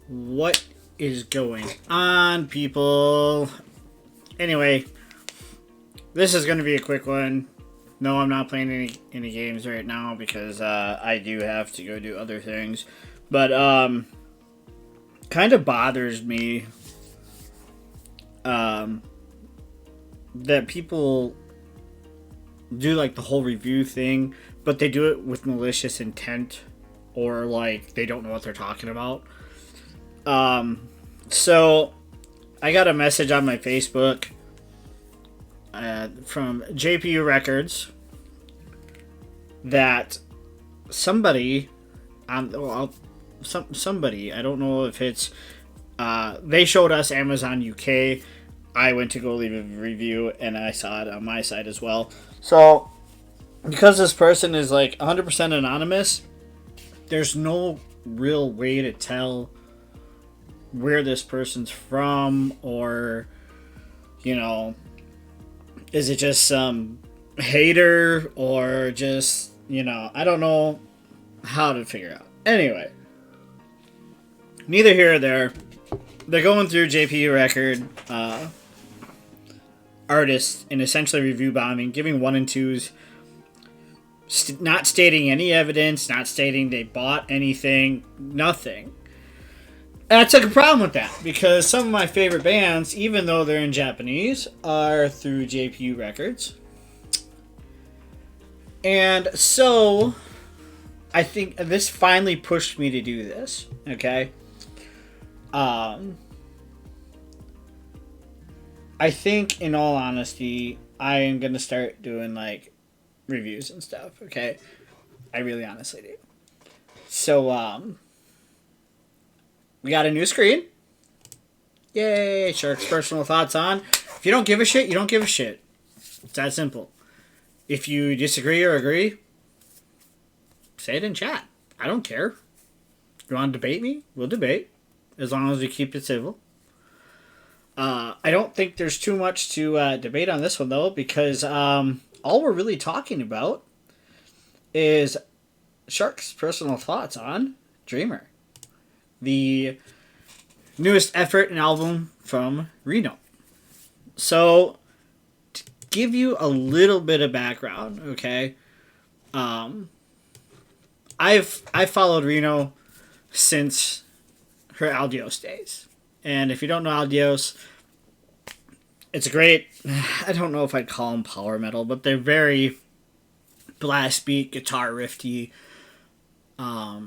What is going on, people? Anyway, this is going to be a quick one. No, I'm not playing any games right now because I do have to go do other things. But kind of bothers me that people do like the whole review thing, but they do it with malicious intent or like they don't know what they're talking about. So I got a message on my Facebook from JPU Records that somebody somebody, I don't know if it's they showed us Amazon UK. I went to go leave a review and I saw it on my side as well. So because this person is like 100% anonymous, there's no real way to tell where this person's from, or is it just some hater, or just I don't know how to figure out. Anyway, neither here or there. They're going through JPU record artists and essentially review bombing, giving 1 and 2s, not stating any evidence, not stating they bought anything, nothing. And I took a problem with that because some of my favorite bands, even though they're in Japanese, are through JPU Records. And so I think this finally pushed me to do this, okay? I think, in all honesty, I am going to start doing, like, reviews and stuff, okay? I really honestly do. So, we got a new screen. Yay, Shark's personal thoughts on. If you don't give a shit, you don't give a shit. It's that simple. If you disagree or agree, say it in chat. I don't care. You want to debate me? We'll debate. As long as we keep it civil. I don't think there's too much to debate on this one, though, because all we're really talking about is Shark's personal thoughts on Dreamer, the newest effort and album from Reno. So, to give you a little bit of background, okay, I've followed Reno since her Aldios days. And if you don't know Aldios, it's a great, I don't know if I'd call them power metal, but they're very blast beat, guitar riffy. So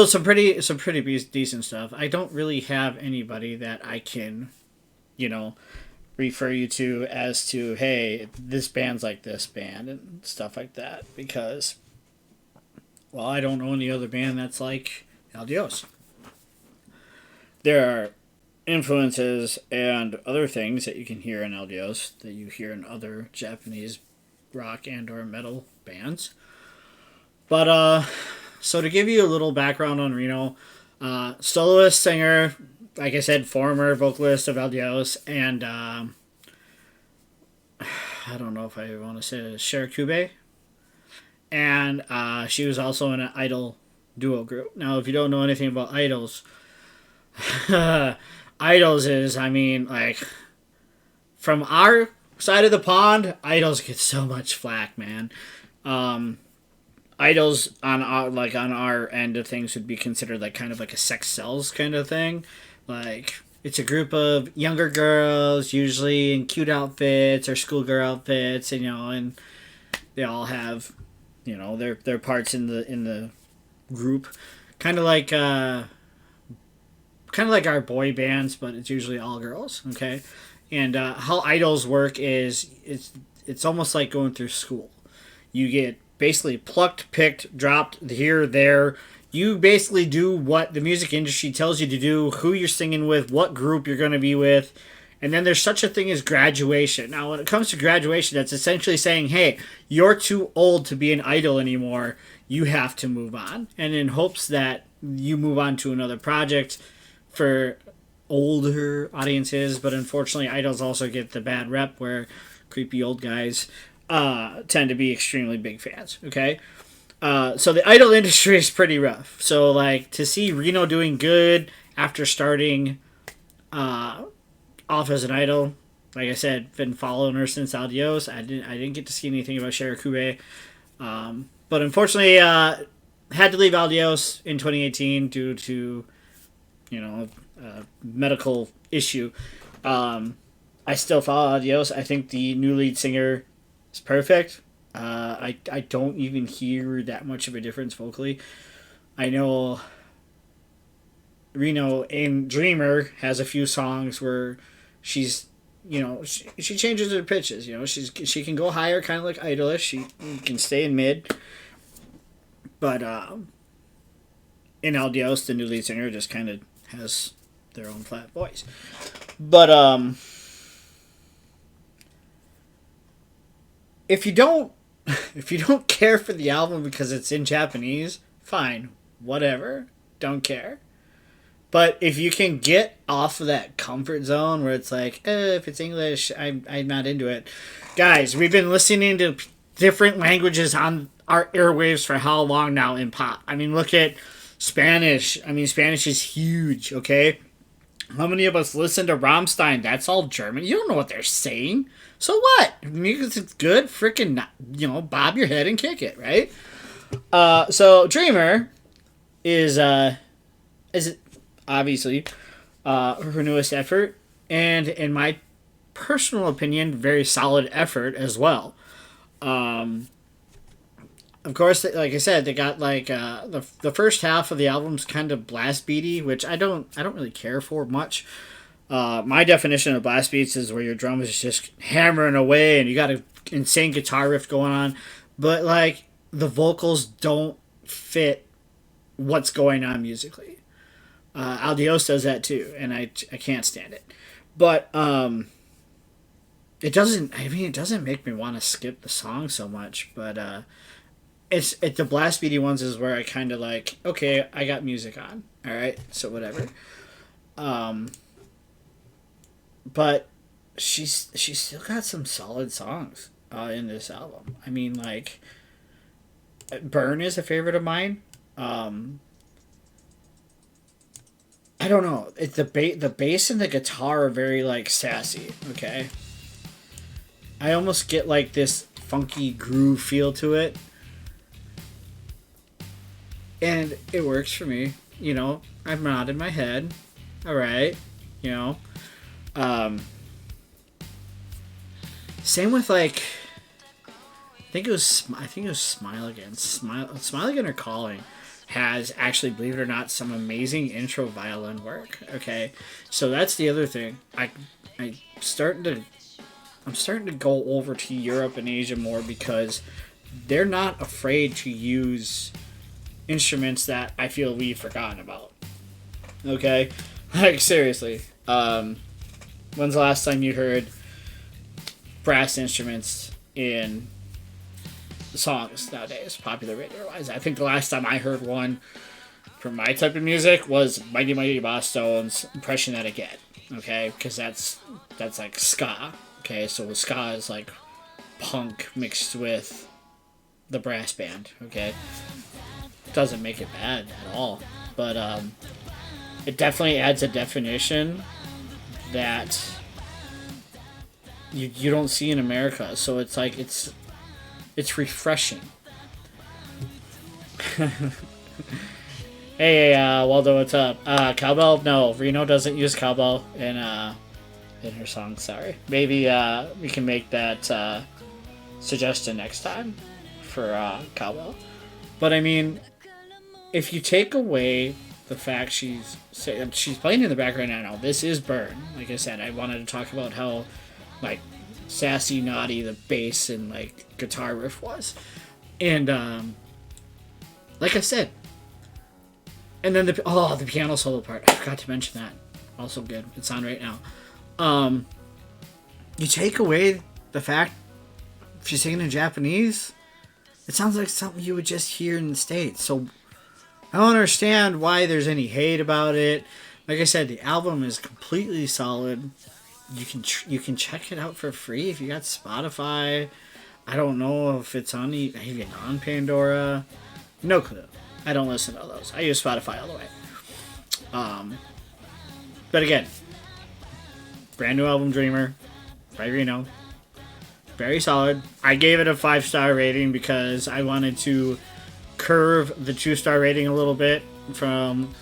some pretty decent stuff. I don't really have anybody that I can, refer you to as to, hey, this band's like this band and stuff like that, because, well, I don't know any other band that's like Aldios. There are influences and other things that you can hear in Aldios that you hear in other Japanese rock and or metal bands. But, so to give you a little background on Reno, soloist, singer, like I said, former vocalist of Aldios, and I don't know if I want to say it, Shirokube. And she was also in an idol duo group. Now, if you don't know anything about idols, idols is, like, from our side of the pond, idols get so much flack, man. Idols on our end of things would be considered like kind of like a sex sells kind of thing. Like, it's a group of younger girls, usually in cute outfits or schoolgirl outfits, and they all have, their parts in the group, kind of like our boy bands, but it's usually all girls. Okay, and how idols work is it's almost like going through school. You get basically plucked, picked, dropped here, there. You basically do what the music industry tells you to do, who you're singing with, what group you're going to be with. And then there's such a thing as graduation. Now, when it comes to graduation, that's essentially saying, hey, you're too old to be an idol anymore. You have to move on. And in hopes that you move on to another project for older audiences. But unfortunately, idols also get the bad rep where creepy old guys tend to be extremely big fans. Okay? So the idol industry is pretty rough. So like to see Reno doing good after starting off as an idol, like I said, been following her since Adios. I didn't get to see anything about Shirokube, but unfortunately, had to leave Adios in 2018 due to medical issue. I still follow Adios. I think the new lead singer is perfect. I don't even hear that much of a difference vocally. I know Reno in Dreamer has a few songs where she's she changes her pitches. She can go higher, kind of like Idolish. She can stay in mid, but in Aldios, the new lead singer just kind of has their own flat voice. But if you don't care for the album because it's in Japanese, fine, whatever, don't care. But if you can get off of that comfort zone where it's like, if it's English, I'm not into it. Guys, we've been listening to different languages on our airwaves for how long now in pop? I mean, look at Spanish. I mean, Spanish is huge, okay? How many of us listen to Rammstein? That's all German. You don't know what they're saying. So what? Music's good. Freaking, bob your head and kick it, right? So Dreamer is obviously her newest effort, and in my personal opinion, very solid effort as well. Of course, like I said, they got like the first half of the album's kind of blast beaty, which I don't really care for much. My definition of blast beats is where your drum is just hammering away and you got an insane guitar riff going on, but like the vocals don't fit what's going on musically. Aldios does that too, and I can't stand it. But it doesn't. I mean, it doesn't make me want to skip the song so much. But it's the blast beaty ones is where I kind of like. Okay, I got music on. All right, so whatever. But she's still got some solid songs in this album. I mean, like, Burn is a favorite of mine. I don't know. It's the bass and the guitar are very like sassy. Okay. I almost get like this funky groove feel to it, and it works for me. I'm nodding my head. All right. Same with like. I think it was Smile Again. Smile Again or Calling has actually, believe it or not, some amazing intro violin work. Okay, so that's the other thing. I'm starting to go over to Europe and Asia more because they're not afraid to use instruments that I feel we've forgotten about. Okay, like seriously, when's the last time you heard brass instruments in songs nowadays, popular radio wise? I think the last time I heard one for my type of music was Mighty Mighty Boss Stone's Impression That I Get. Okay, because that's like ska. Okay, so ska is like punk mixed with the brass band. Okay, doesn't make it bad at all, but it definitely adds a definition that you don't see in America. So it's like it's refreshing. Hey, Waldo, what's up? Cowbell? No, Reno doesn't use cowbell in her song. Sorry. Maybe we can make that suggestion next time for cowbell. But I mean, if you take away the fact she's playing in the background now, this is Burn. Like I said, I wanted to talk about how like sassy, naughty the bass and like guitar riff was, and like I said, and then the piano solo part, I forgot to mention that, also good. It's on right now. You take away the fact she's singing in Japanese, it sounds like something you would just hear in the States. So I don't understand why there's any hate about it. Like I said, the album is completely solid. You can check it out for free if you got Spotify. I don't know if it's on even on Pandora. No clue. I don't listen to those. I use Spotify all the way. But again, brand new album, Dreamer, by Reno. Very solid. I gave it a 5-star rating because I wanted to curve the 2-star rating a little bit from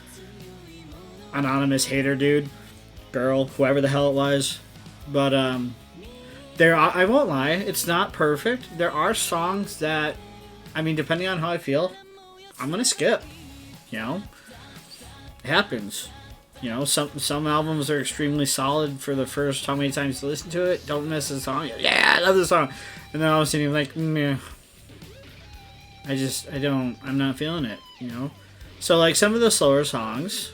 anonymous hater dude, girl, whoever the hell it was. But I won't lie, it's not perfect. There are songs that, I mean, depending on how I feel, I'm gonna skip. You know, it happens. You know, some albums are extremely solid for the first how many times you listen to it. Don't miss a song. Yeah, I love this song. And then all of a sudden you're like, meh. I'm not feeling it, you know? So, like, some of the slower songs,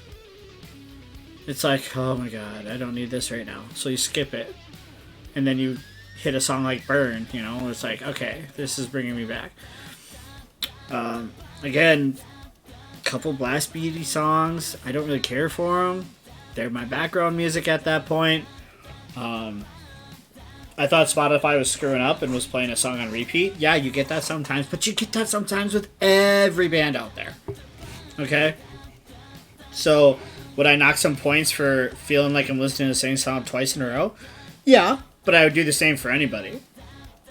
it's like, oh my god, I don't need this right now. So you skip it. And then you hit a song like Burn, you know? It's like, okay, this is bringing me back. Again, couple blast beaty songs. I don't really care for them. They're my background music at that point. I thought Spotify was screwing up and was playing a song on repeat. Yeah, you get that sometimes, but you get that sometimes with every band out there. Okay? So, would I knock some points for feeling like I'm listening to the same song twice in a row? Yeah, but I would do the same for anybody.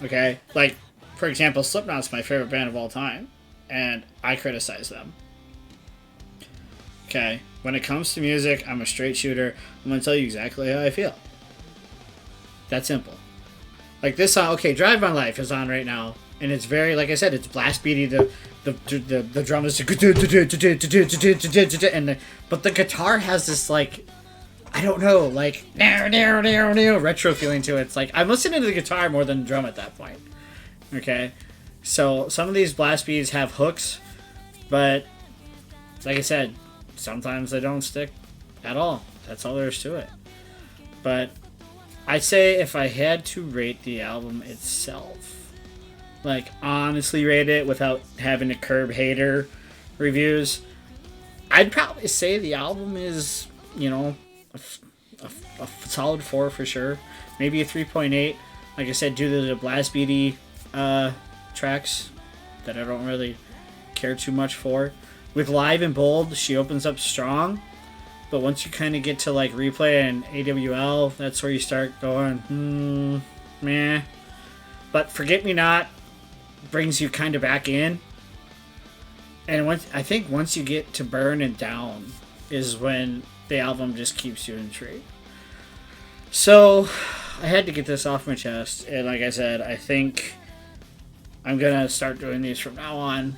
Okay? Like, for example, Slipknot's my favorite band of all time, and I criticize them. Okay, when it comes to music, I'm a straight shooter. I'm going to tell you exactly how I feel. That simple. Like this song, okay, Drive My Life is on right now. And it's very, like I said, it's blast beaty. The drum is... But the guitar has this, like, I don't know, like, retro feeling to it. It's like, I'm listening to the guitar more than the drum at that point. Okay? So, some of these blast beats have hooks. But, like I said... Sometimes they don't stick at all. That's all there is to it. But I'd say if I had to rate the album itself, like honestly rate it without having to curb hater reviews, I'd probably say the album is, you know, a solid 4 for sure. Maybe a 3.8. Like I said, due to the blast beaty tracks that I don't really care too much for. With Live and Bold, she opens up strong, but once you kind of get to like Replay and AWL, that's where you start going, meh. But Forget Me Not brings you kind of back in, and I think once you get to Burn and Down is when the album just keeps you intrigued. So I had to get this off my chest, and like I said, I think I'm gonna start doing these from now on.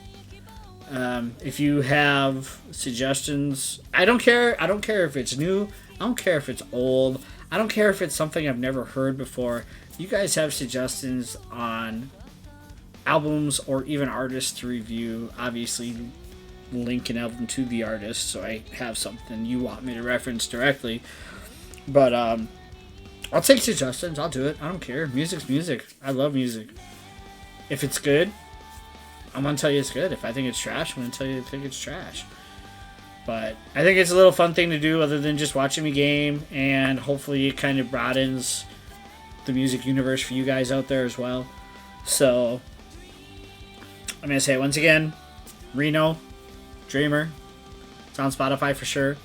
If you have suggestions, I don't care. I don't care if it's new. I don't care if it's old. I don't care if it's something I've never heard before. You guys have suggestions on albums or even artists to review. Obviously, link an album to the artist so I have something you want me to reference directly. But I'll take suggestions. I'll do it. I don't care. Music's music. I love music. If it's good, I'm going to tell you it's good. If I think it's trash, I'm going to tell you I think it's trash. But I think it's a little fun thing to do other than just watching me game, and hopefully it kind of broadens the music universe for you guys out there as well. So, I'm going to say it once again, Reno, Dreamer. It's on Spotify for sure.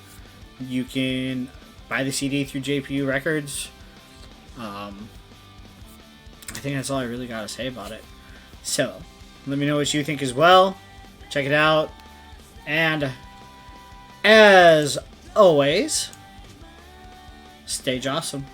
You can buy the CD through JPU Records. I think that's all I really got to say about it. So, let me know what you think as well. Check it out. And, as always, stay awesome.